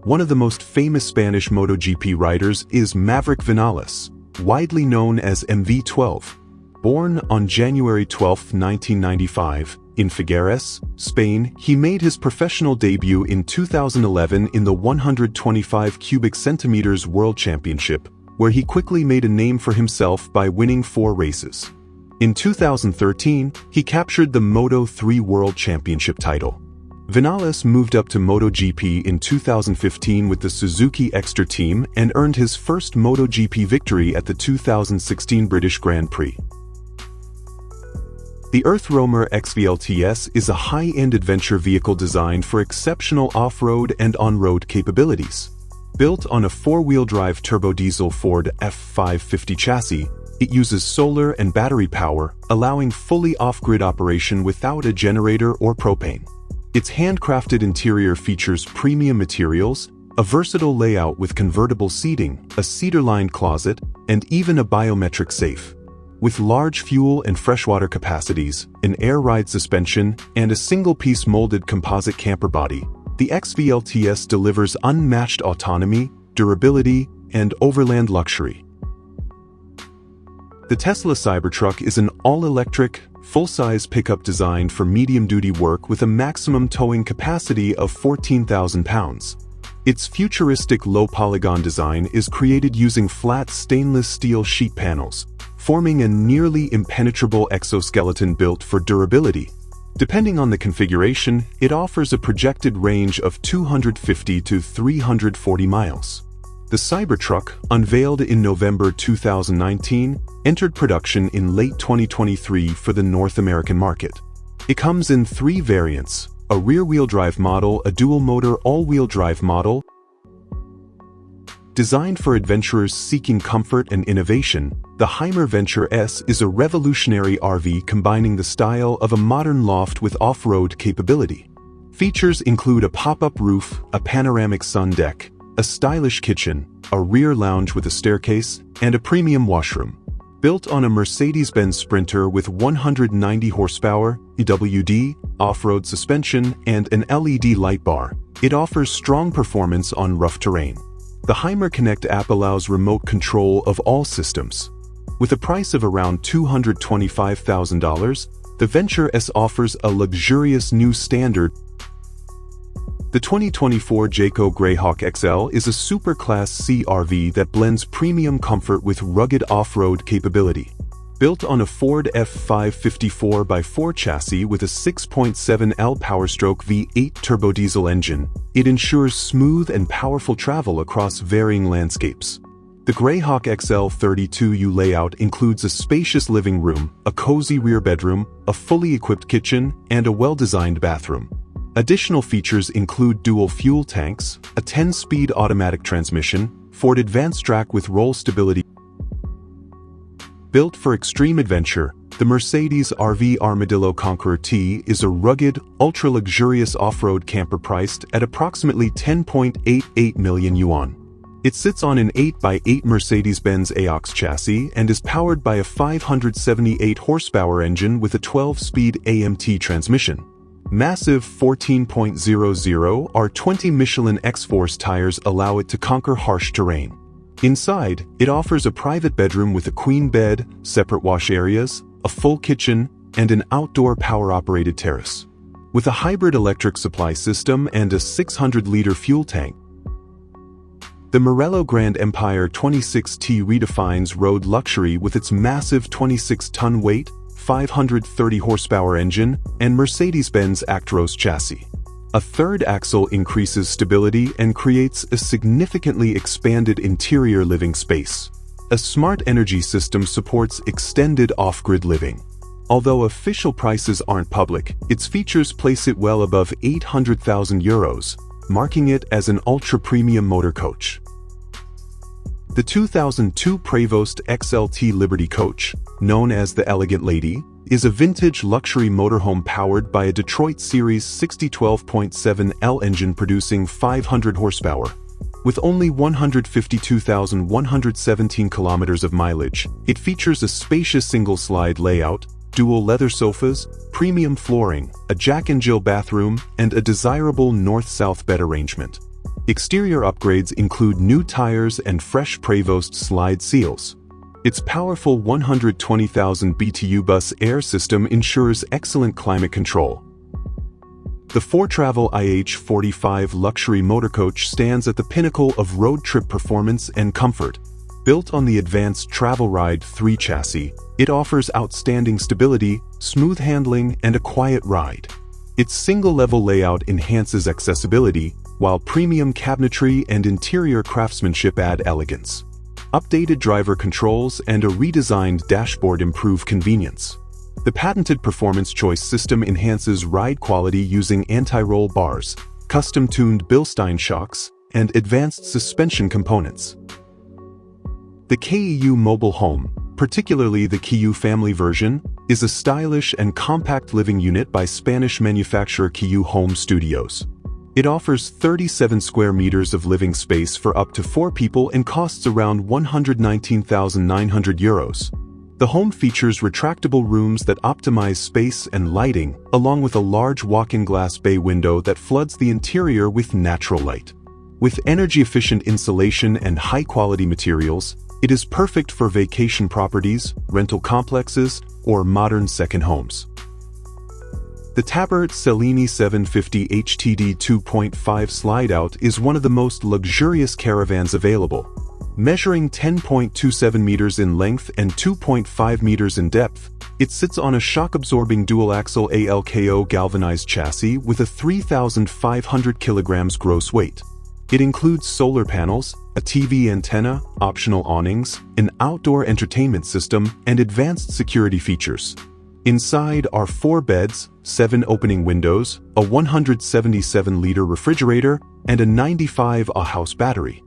One of the most famous Spanish MotoGP riders is Maverick Viñales, widely known as MV12. Born on January 12, 1995, in Figueres, Spain, he made his professional debut in 2011 in the 125 cubic centimeters World Championship, where he quickly made a name for himself by winning 4 races. In 2013, he captured the Moto3 World Championship title. Viñales moved up to MotoGP in 2015 with the Suzuki Extra team and earned his first MotoGP victory at the 2016 British Grand Prix. The Earth Roamer XVLTS is a high-end adventure vehicle designed for exceptional off-road and on-road capabilities. Built on a 4-wheel drive turbo-diesel Ford F550 chassis, it uses solar and battery power, allowing fully off-grid operation without a generator or propane. Its handcrafted interior features premium materials, a versatile layout with convertible seating, a cedar-lined closet, and even a biometric safe. With large fuel and freshwater capacities, an air ride suspension, and a single-piece molded composite camper body, the XVLTS delivers unmatched autonomy, durability, and overland luxury. The Tesla Cybertruck is an all-electric, full-size pickup designed for medium-duty work with a maximum towing capacity of 14,000 pounds. Its futuristic low-polygon design is created using flat stainless steel sheet panels, forming a nearly impenetrable exoskeleton built for durability. Depending on the configuration, it offers a projected range of 250 to 340 miles. The Cybertruck, unveiled in November 2019, entered production in late 2023 for the North American market. It comes in 3 variants: a rear-wheel drive model, a dual-motor all-wheel drive model. Designed for adventurers seeking comfort and innovation, the Hymer Venture S is a revolutionary RV combining the style of a modern loft with off-road capability. Features include a pop-up roof, a panoramic sun deck, a stylish kitchen, a rear lounge with a staircase, and a premium washroom. Built on a Mercedes-Benz Sprinter with 190 horsepower, EWD, off-road suspension, and an LED light bar, it offers strong performance on rough terrain. The Hymer Connect app allows remote control of all systems. With a price of around $225,000, the Venture S offers a luxurious new standard. The 2024 Jayco Greyhawk XL is a superclass CRV that blends premium comfort with rugged off-road capability. Built on a Ford F550 4x4 chassis with a 6.7L Powerstroke V8 turbo diesel engine, it ensures smooth and powerful travel across varying landscapes. The Greyhawk XL 32U layout includes a spacious living room, a cozy rear bedroom, a fully equipped kitchen, and a well-designed bathroom. Additional features include dual fuel tanks, a 10-speed automatic transmission, Ford Advanced Track with roll stability. Built for extreme adventure, the Mercedes RV Armadillo Conqueror T is a rugged, ultra-luxurious off-road camper priced at approximately 10.88 million yuan. It sits on an 8x8 Mercedes-Benz AOX chassis and is powered by a 578 horsepower engine with a 12-speed AMT transmission. Massive 14.00 R20 Michelin X-Force tires allow it to conquer harsh terrain. Inside, it offers a private bedroom with a queen bed, separate wash areas, a full kitchen, and an outdoor power-operated terrace. With a hybrid electric supply system and a 600-liter fuel tank, the Morello Grand Empire 26T redefines road luxury with its massive 26-ton weight, 530 horsepower engine, and Mercedes-Benz Actros chassis. A third axle increases stability and creates a significantly expanded interior living space. A smart energy system supports extended off-grid living. Although official prices aren't public, its features place it well above €800,000, marking it as an ultra-premium motor coach. The 2002 Prevost XLT Liberty Coach, known as the Elegant Lady, is a vintage luxury motorhome powered by a Detroit Series 6012.7L engine producing 500 horsepower. With only 152,117 kilometers of mileage, it features a spacious single-slide layout, dual leather sofas, premium flooring, a Jack and Jill bathroom, and a desirable north-south bed arrangement. Exterior upgrades include new tires and fresh Prevost slide seals. Its powerful 120,000 BTU bus air system ensures excellent climate control. The 4Travel IH45 luxury motorcoach stands at the pinnacle of road trip performance and comfort. Built on the advanced Travel Ride 3 chassis, it offers outstanding stability, smooth handling, and a quiet ride. Its single-level layout enhances accessibility, while premium cabinetry and interior craftsmanship add elegance. Updated driver controls and a redesigned dashboard improve convenience. The patented Performance Choice system enhances ride quality using anti-roll bars, custom-tuned Bilstein shocks, and advanced suspension components. The KEU mobile home, particularly the KEU family version, is a stylish and compact living unit by Spanish manufacturer KEU Home Studios. It offers 37 square meters of living space for up to 4 people and costs around €119,900. The home features retractable rooms that optimize space and lighting, along with a large walk-in glass bay window that floods the interior with natural light. With energy-efficient insulation and high-quality materials, it is perfect for vacation properties, rental complexes, or modern second homes. The Tabert Cellini 750 HTD 2.5 slide-out is one of the most luxurious caravans available. Measuring 10.27 meters in length and 2.5 meters in depth, it sits on a shock-absorbing dual-axle ALKO galvanized chassis with a 3,500 kilograms gross weight. It includes solar panels, a TV antenna, optional awnings, an outdoor entertainment system, and advanced security features. Inside are 4 beds, 7 opening windows, a 177-liter refrigerator, and a 95 Ah battery.